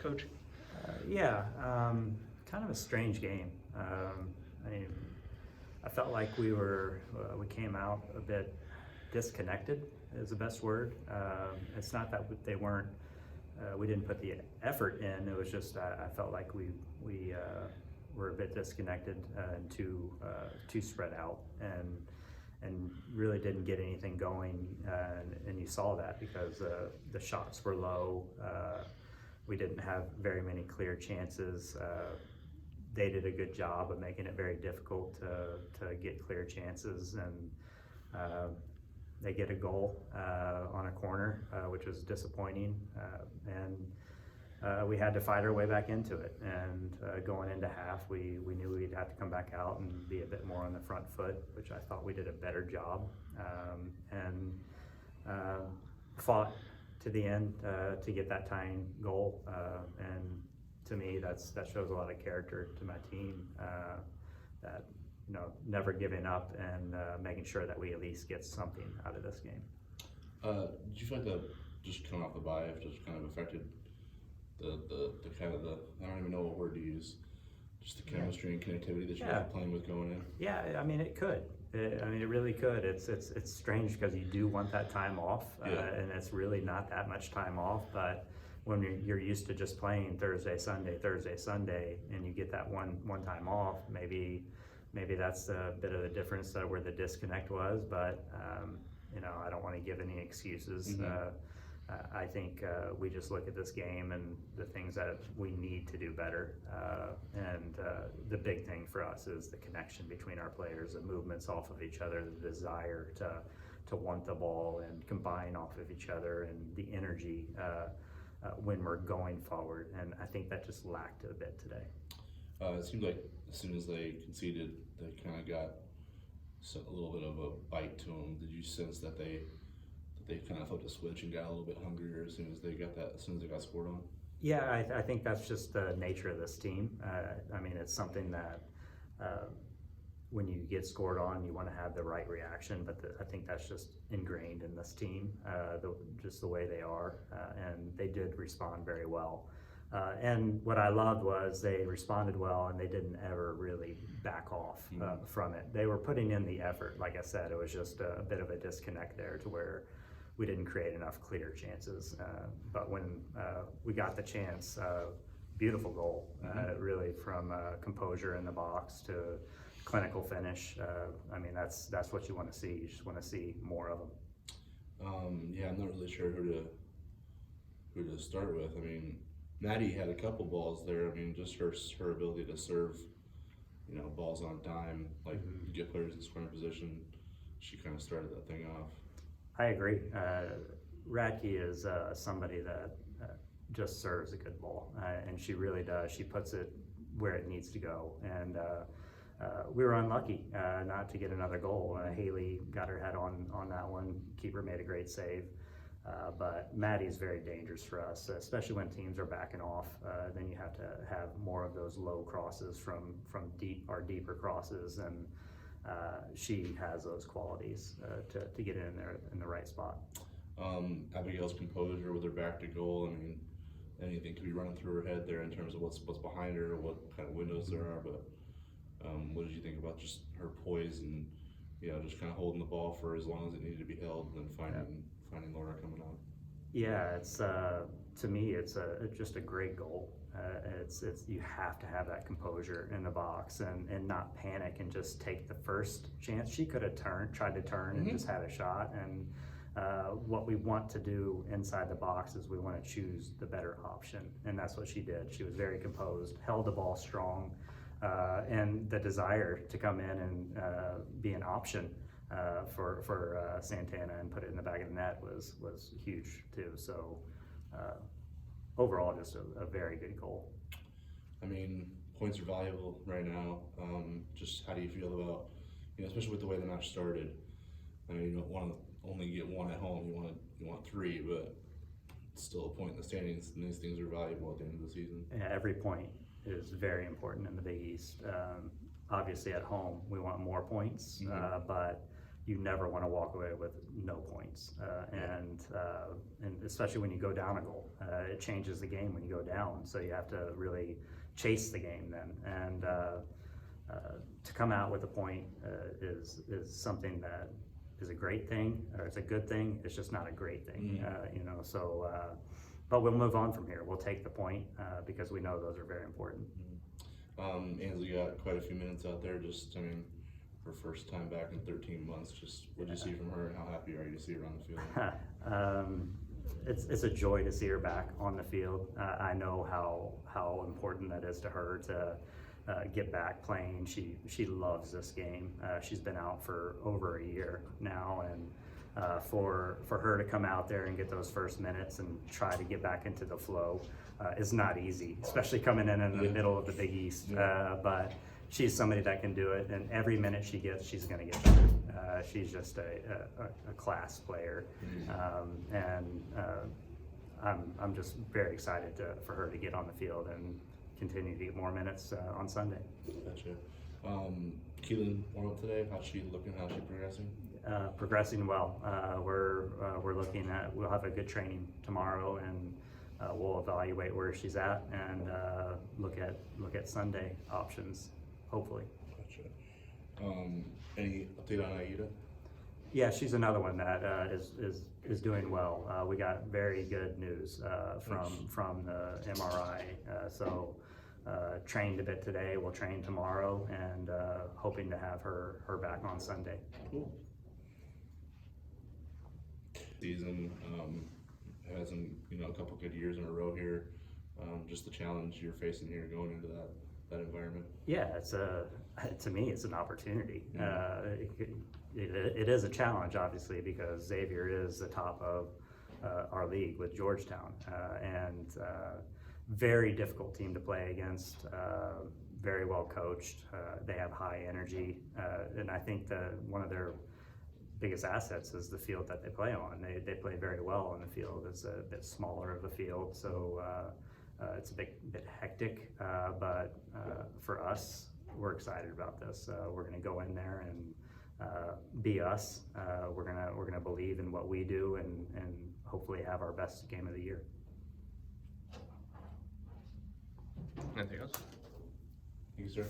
coaching? Kind of a strange game. I mean, I felt like we came out a bit disconnected is the best word. It's not that they weren't, we didn't put the effort in. It was just I felt like we were a bit disconnected and too spread out and really didn't get anything going. And you saw that because the shots were low. We didn't have very many clear chances. They did a good job of making it very difficult to get clear chances, and they get a goal on a corner, which was disappointing, and we had to fight our way back into it. And going into half, we knew we'd have to come back out and be a bit more on the front foot, which I thought we did a better job, and fought to the end to get that tying goal. And to me, that shows a lot of character to my team, that never giving up and making sure that we at least get something out of this game. Did you feel like the just coming off the bye just kind of affected the kind of the, I don't even know what word to use, just the chemistry and connectivity that you guys were playing with going in? Yeah, I mean it could. It really could. It's strange because you do want that time off, and it's really not that much time off, but when you're used to just playing Thursday, Sunday, and you get that one time off, maybe that's a bit of the difference where the disconnect was. But I don't want to give any excuses. Mm-hmm. I think we just look at this game and the things that we need to do better. And the big thing for us is the connection between our players, the movements off of each other, the desire to want the ball and combine off of each other, and the energy when we're going forward. And I think that just lacked a bit today. It seemed like as soon as they conceded, they kind of got a little bit of a bite to them. Did you sense that they kind of flipped a switch and got a little bit hungrier as soon as they got scored on? Yeah, I think that's just the nature of this team. It's something that when you get scored on, you want to have the right reaction, but I think that's just ingrained in this team, just the way they are, and they did respond very well. And what I loved was they responded well, and they didn't ever really back off from it. They were putting in the effort. Like I said, it was just a bit of a disconnect there to where we didn't create enough clear chances. But when we got the chance, beautiful goal, really, from composure in the box to clinical finish. That's what you want to see. You just want to see more of them. I'm not really sure who to start with. Maddie had a couple balls there. Just her ability to serve, balls on dime, like get players in scoring position. She kind of started that thing off. I agree. Radke is somebody that just serves a good ball, and she really does. She puts it where it needs to go, and we were unlucky not to get another goal. Haley got her head on that one. Keeper made a great save. But Maddie's very dangerous for us, especially when teams are backing off. Then you have to have more of those low crosses from deeper crosses, and she has those qualities to get in there in the right spot. Abigail's composure with her back to goal. Anything could be running through her head there in terms of what's behind her, what kind of windows there are. But what did you think about just her poise and just kind of holding the ball for as long as it needed to be held, and then finding Laura coming out? Yeah, it's to me, it's just a great goal. It's you have to have that composure in the box and not panic and just take the first chance. She could have tried to turn and just had a shot. And what we want to do inside the box is we want to choose the better option, and that's what she did. She was very composed, held the ball strong, and the desire to come in and be an option for Santana and put it in the back of the net was huge too. So overall, just a very good goal. Points are valuable right now. Just how do you feel about, especially with the way the match started? You don't want to only get one at home. You want three, but it's still a point in the standings, and these things are valuable at the end of the season. Yeah, every point is very important in the Big East. Obviously, at home we want more points, but you never want to walk away with no points, and especially when you go down a goal, it changes the game when you go down. So you have to really chase the game then, and to come out with a point is something that is a great thing, or it's a good thing. It's just not a great thing, you know. So, but we'll move on from here. We'll take the point because we know those are very important. Ainsley got quite a few minutes out there. Just, I mean, her first time back in 13 months. Just what did you see from her, and how happy are you to see her on the field? It's a joy to see her back on the field. I know how important that is to her to get back playing. She loves this game. She's been out for over a year now, and for her to come out there and get those first minutes and try to get back into the flow is not easy, especially coming in the middle of the Big East. But she's somebody that can do it, and every minute she gets, she's going to get better. She's just a class player, and I'm just very excited for her to get on the field and continue to get more minutes on Sunday. Gotcha. Keelan warm up today. How's she looking? How's she progressing? Progressing well. We're looking at, we'll have a good training tomorrow, and we'll evaluate where she's at and look at Sunday options, hopefully. Gotcha. Any update on Aida? Yeah, she's another one that is doing well. We got very good news from the MRI. So trained a bit today. We'll train tomorrow, and hoping to have her back on Sunday. Cool. Season has a couple good years in a row here. Just the challenge you're facing here going into that environment. Yeah, to me it's an opportunity. It is a challenge, obviously, because Xavier is the top of our league with Georgetown, and very difficult team to play against. Very well coached. They have high energy, and I think one of their biggest assets is the field that they play on. They play very well on the field. It's a bit smaller of a field, so it's a bit hectic, but for us, we're excited about this. We're going to go in there and be us. We're gonna believe in what we do, and hopefully have our best game of the year. Anything else? Thank you, sir.